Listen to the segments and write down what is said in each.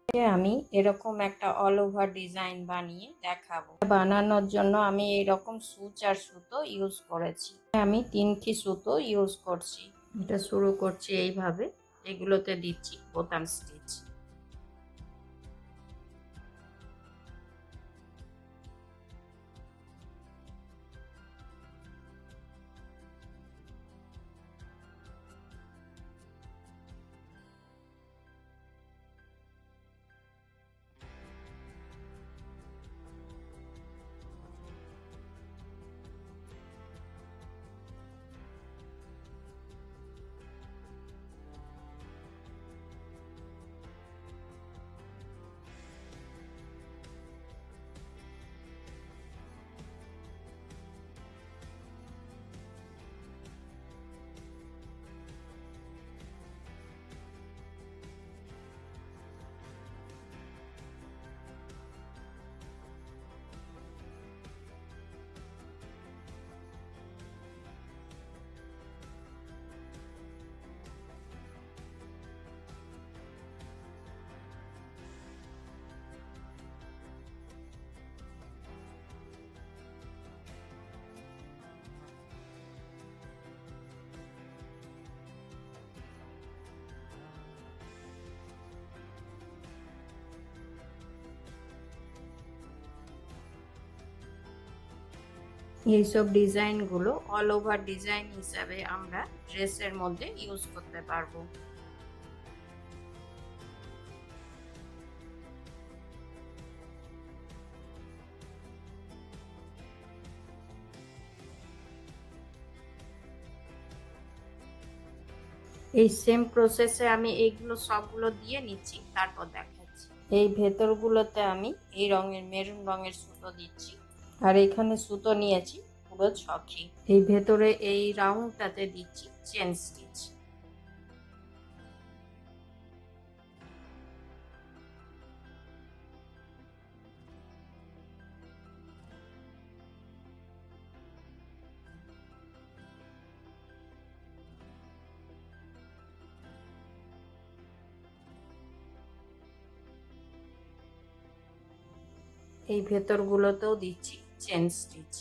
আমি এরকম একটা অল ওভার ডিজাইন বানিয়ে দেখাবো। বানানোর জন্য আমি এরকম সূচ আর সুতো ইউজ করেছি। আমি 3টি সুতো ইউজ করছি। এটা শুরু করছি এইভাবে, এগুলোতে দিচ্ছি বোতাম স্টিচ। এইসব ডিজাইনগুলো অল ওভার ডিজাইন হিসাবে আমরা ড্রেসের মধ্যে ইউজ করতে পারবো। এই সেম প্রসেসে আমি এইগুলো সবগুলো দিয়ে নিচ্ছি, তারপর দেখাচ্ছি। এই ভেতরগুলোতে আমি এই রঙের মেরুন রঙের সুতো দিচ্ছি, আর এখানে সুতো নিয়েছি পুরো 6টি। এই ভেতরে এই রাউন্ডটাতে দিচ্ছি চেন স্টিচ। এই ভেতরগুলোতেও দিচ্ছি চেন স্টিচ।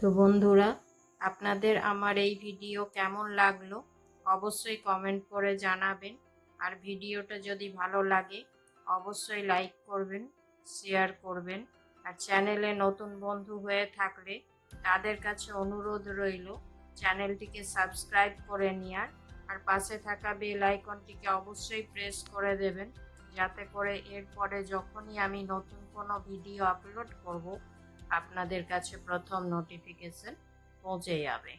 তো বন্ধুরা, আপনাদের আমার এই ভিডিও কেমন লাগলো অবশ্যই কমেন্ট করে জানাবেন। আর ভিডিওটা যদি ভালো লাগে অবশ্যই লাইক করবেন, শেয়ার করবেন। আর চ্যানেলে নতুন বন্ধু হয়ে থাকলে তাদের কাছে অনুরোধ রইল চ্যানেলটিকে সাবস্ক্রাইব করে নেওয়ার, আর পাশে থাকা বেল আইকনটিকে অবশ্যই প্রেস করে দেবেন, যাতে করে এরপরে যখনই আমি নতুন কোনো ভিডিও আপলোড করব আপনাদের কাছে প্রথম নোটিফিকেশন পৌঁছে যাবে।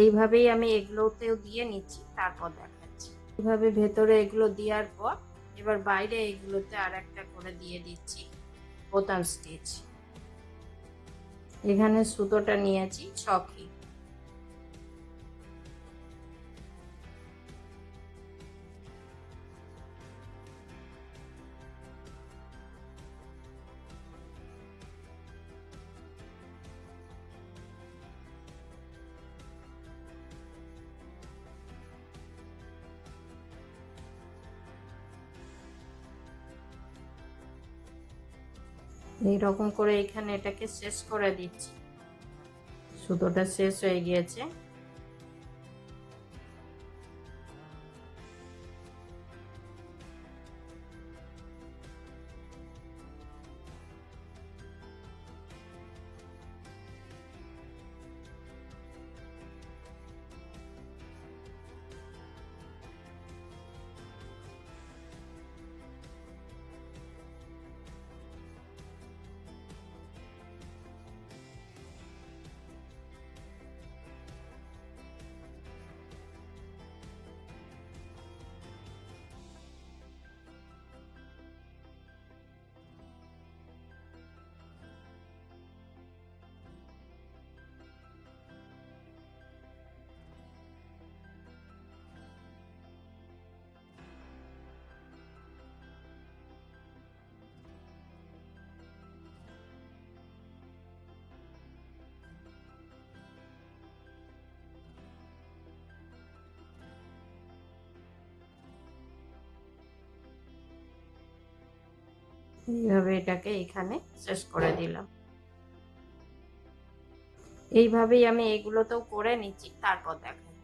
এইভাবেই আমি এগুলোতেও দিয়ে নিচ্ছি, তারপর দেখাচ্ছি। এইভাবে ভেতরে এগুলো দেওয়ার পর এবার বাইরে এগুলোতে আর একটা করে দিয়ে দিচ্ছি বোতাম স্টিচ। এখানে সুতোটা নিয়েছি 6টি। এইরকম করে এখানে এটাকে শেষ করে দিচ্ছি। সুতোটা শেষ হয়ে গিয়েছে। এইভাবে এটাকে এখানে শেষ করে দিলাম। এইভাবেই আমি এগুলোতেও করে নিচ্ছি, তারপর দেখাই।